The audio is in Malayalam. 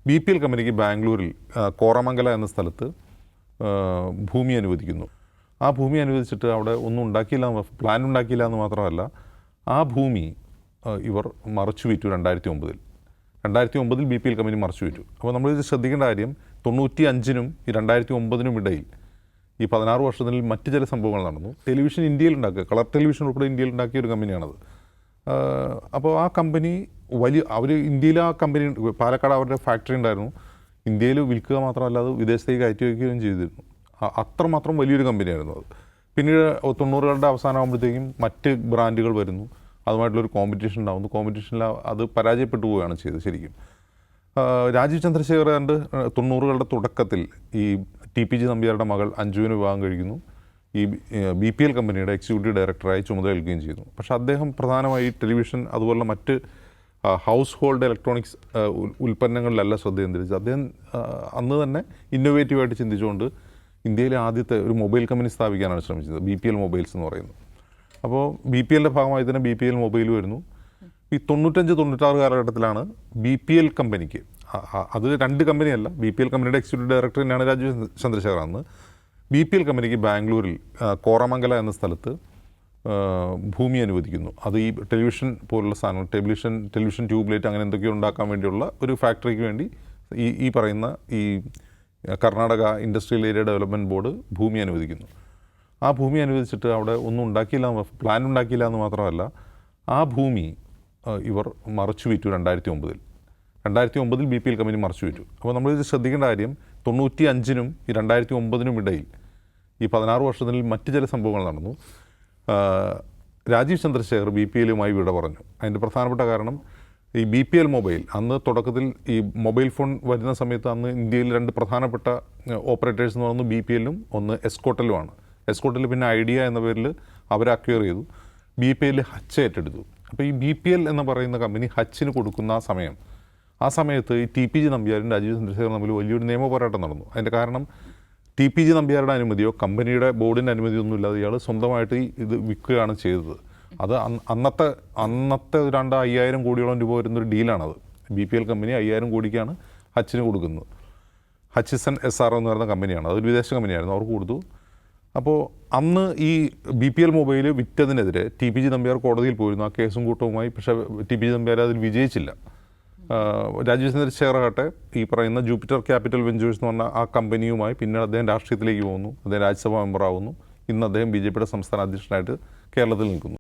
BPL കമ്പനിക്ക് ബാംഗ്ലൂരിൽ കോറമംഗല എന്ന സ്ഥലത്ത് ഭൂമി അനുവദിക്കുന്നു. ആ ഭൂമി അനുവദിച്ചിട്ട് അവിടെ ഒന്നും ഉണ്ടാക്കിയില്ല, പ്ലാൻ ഉണ്ടാക്കിയില്ല എന്ന് മാത്രമല്ല, ആ ഭൂമി ഇവർ മറച്ചു വിറ്റു 2009. 2009 BPL കമ്പനി മറച്ചു വിറ്റു. അപ്പോൾ നമ്മളിത് ശ്രദ്ധിക്കേണ്ട കാര്യം, 95-നും 2009-നും ഇടയിൽ ഈ 16 വർഷത്തിൽ മറ്റ് ചില സംഭവങ്ങൾ നടന്നു. ടെലിവിഷൻ ഇന്ത്യയിൽ ഉണ്ടാക്കുക, കളർ ടെലിവിഷൻ ഉൾപ്പെടെ ഇന്ത്യയിൽ ഉണ്ടാക്കിയ ഒരു കമ്പനിയാണത്. അപ്പോൾ ആ കമ്പനി അവർ ഇന്ത്യയിൽ ആ കമ്പനി പാലക്കാട് അവരുടെ ഫാക്ടറി ഉണ്ടായിരുന്നു. ഇന്ത്യയിൽ വിൽക്കുക മാത്രമല്ല, അത് വിദേശത്തേക്ക് കയറ്റി വയ്ക്കുകയും ചെയ്തിരുന്നു. അത്രമാത്രം വലിയൊരു കമ്പനിയായിരുന്നു അത്. പിന്നീട് 90കളുടെ അവസാനമാകുമ്പോഴത്തേക്കും മറ്റ് ബ്രാൻഡുകൾ വരുന്നു, അതുമായിട്ടുള്ളൊരു കോമ്പറ്റീഷൻ ഉണ്ടാകുന്നു. കോമ്പറ്റീഷനിൽ അത് പരാജയപ്പെട്ടു പോവുകയാണ് ചെയ്തത്. ശരിക്കും രാജീവ് ചന്ദ്രശേഖറിൻ്റെ 90കളുടെ തുടക്കത്തിൽ ഈ TPG നമ്പ്യാരുടെ മകൾ അഞ്ജുവിന് വിവാഹം കഴിക്കുന്നു. ഈ BPL കമ്പനിയുടെ എക്സിക്യൂട്ടീവ് ഡയറക്ടറായി ചുമതലയേൽക്കുകയും ചെയ്യുന്നു. പക്ഷേ അദ്ദേഹം പ്രധാനമായി ടെലിവിഷൻ അതുപോലുള്ള മറ്റ് ഹൗസ് ഹോൾഡ് ഇലക്ട്രോണിക്സ് ഉൽപ്പന്നങ്ങളിലല്ല ശ്രദ്ധ കേന്ദ്രീകരിച്ചത്. അദ്ദേഹം അന്ന് തന്നെ ഇന്നോവേറ്റീവായിട്ട് ചിന്തിച്ചുകൊണ്ട് ഇന്ത്യയിലെ ആദ്യത്തെ ഒരു മൊബൈൽ കമ്പനി സ്ഥാപിക്കാനാണ് ശ്രമിച്ചത്, BPL മൊബൈൽസ് എന്ന് പറയുന്നത്. അപ്പോൾ BPLൻ്റെ ഭാഗമായി തന്നെ BPL മൊബൈൽ വരുന്നു. ഈ 95-96 കാലഘട്ടത്തിലാണ് BPL കമ്പനിക്ക്, അത് രണ്ട് കമ്പനിയല്ല, BPL കമ്പനിയുടെ എക്സിക്യൂട്ടീവ് ഡയറക്ടർ തന്നെയാണ് രാജീവ് ചന്ദ്രശേഖർ. അന്ന് BPL കമ്പനിക്ക് ബാംഗ്ലൂരിൽ കോറമംഗല എന്ന സ്ഥലത്ത് ഭൂമി അനുവദിക്കുന്നു. അത് ഈ ടെലിവിഷൻ പോലുള്ള സാധനങ്ങൾ, ടെലിവിഷൻ ട്യൂബ്ലൈറ്റ് അങ്ങനെ എന്തൊക്കെയോ ഉണ്ടാക്കാൻ വേണ്ടിയുള്ള ഒരു ഫാക്ടറിക്ക് വേണ്ടി ഈ പറയുന്ന ഈ Karnataka industrial area development board ഭൂമി അനുവദിക്കുന്നു. ആ ഭൂമി അനുവദിച്ചിട്ട് അവിടെ ഒന്നും ഉണ്ടാക്കിയില്ല, പ്ലാൻ ഉണ്ടാക്കിയില്ല എന്ന് മാത്രമല്ല, ആ ഭൂമി ഇവർ മറച്ചു വിറ്റു 2009. 2009 BPL കമ്പനി മറച്ചു വിറ്റു. അപ്പോൾ നമ്മളിത് ശ്രദ്ധിക്കേണ്ട കാര്യം, 95-നും 2009-നും ഇടയിൽ ഈ 16 വർഷത്തിൽ മറ്റ് ചില സംഭവങ്ങൾ നടന്നു. രാജീവ് ചന്ദ്രശേഖർ BPLുമായി വിട പറഞ്ഞു. അതിൻ്റെ പ്രധാനപ്പെട്ട കാരണം, ഈ BPL മൊബൈൽ അന്ന് തുടക്കത്തിൽ ഈ മൊബൈൽ ഫോൺ വരുന്ന സമയത്ത് അന്ന് ഇന്ത്യയിൽ രണ്ട് പ്രധാനപ്പെട്ട ഓപ്പറേറ്റേഴ്സ് എന്ന് പറയുന്നത് BPLും ഒന്ന് എസ്കോട്ടലുമാണ്. എസ്കോട്ടൽ പിന്നെ ഐഡിയ എന്ന പേരിൽ അവരെ അക്വയർ ചെയ്തു. BPL ഹച്ച് ഏറ്റെടുത്തു. അപ്പോൾ ഈ BPL എന്ന് പറയുന്ന കമ്പനി ഹച്ചിന് കൊടുക്കുന്ന ആ സമയത്ത് ഈ TPG നമ്പ്യാരും രാജീവ് ചന്ദ്രശേഖറും തമ്മിൽ വലിയൊരു നിയമ പോരാട്ടം നടന്നു. അതിൻ്റെ കാരണം, TPG നമ്പ്യാരുടെ അനുമതിയോ കമ്പനിയുടെ ബോർഡിൻ്റെ അനുമതിയോ ഒന്നും ഇല്ലാതെ ഇയാൾ സ്വന്തമായിട്ട് ഇത് വിൽക്കുകയാണ് ചെയ്തത്. അത് അന്നത്തെ 5000 കോടിയോളം രൂപ വരുന്നൊരു ഡീലാണത്. BPL കമ്പനി 5000 കോടിക്കാണ് ഹച്ചിന് കൊടുക്കുന്നത്. ഹച്ചിസൺ SRO എന്ന് പറയുന്ന കമ്പനിയാണ്, അതൊരു വിദേശ കമ്പനിയായിരുന്നു, അവർക്ക് കൊടുത്തു. അപ്പോൾ അന്ന് ഈ BPL മൊബൈൽ വിറ്റതിനെതിരെ TPG നമ്പ്യാർ കോടതിയിൽ പോയിരുന്നു, ആ കേസും കൂട്ടവുമായി. പക്ഷേ TPG നമ്പ്യാർ അതിൽ വിജയിച്ചില്ല. രാജീവ് ചന്ദ്രശേഖറാകട്ടെ ഈ പറയുന്ന ജൂപ്പിറ്റർ ക്യാപിറ്റൽ വെഞ്ചേഴ്സ് എന്ന് പറഞ്ഞ ആ കമ്പനിയുമായി പിന്നീട് അദ്ദേഹം രാഷ്ട്രീയത്തിലേക്ക് പോകുന്നു. അദ്ദേഹം രാജ്യസഭാ മെമ്പറാകുന്നു. ഇന്ന് അദ്ദേഹം BJPയുടെ സംസ്ഥാന അധ്യക്ഷനായിട്ട് കേരളത്തിൽ നിൽക്കുന്നു.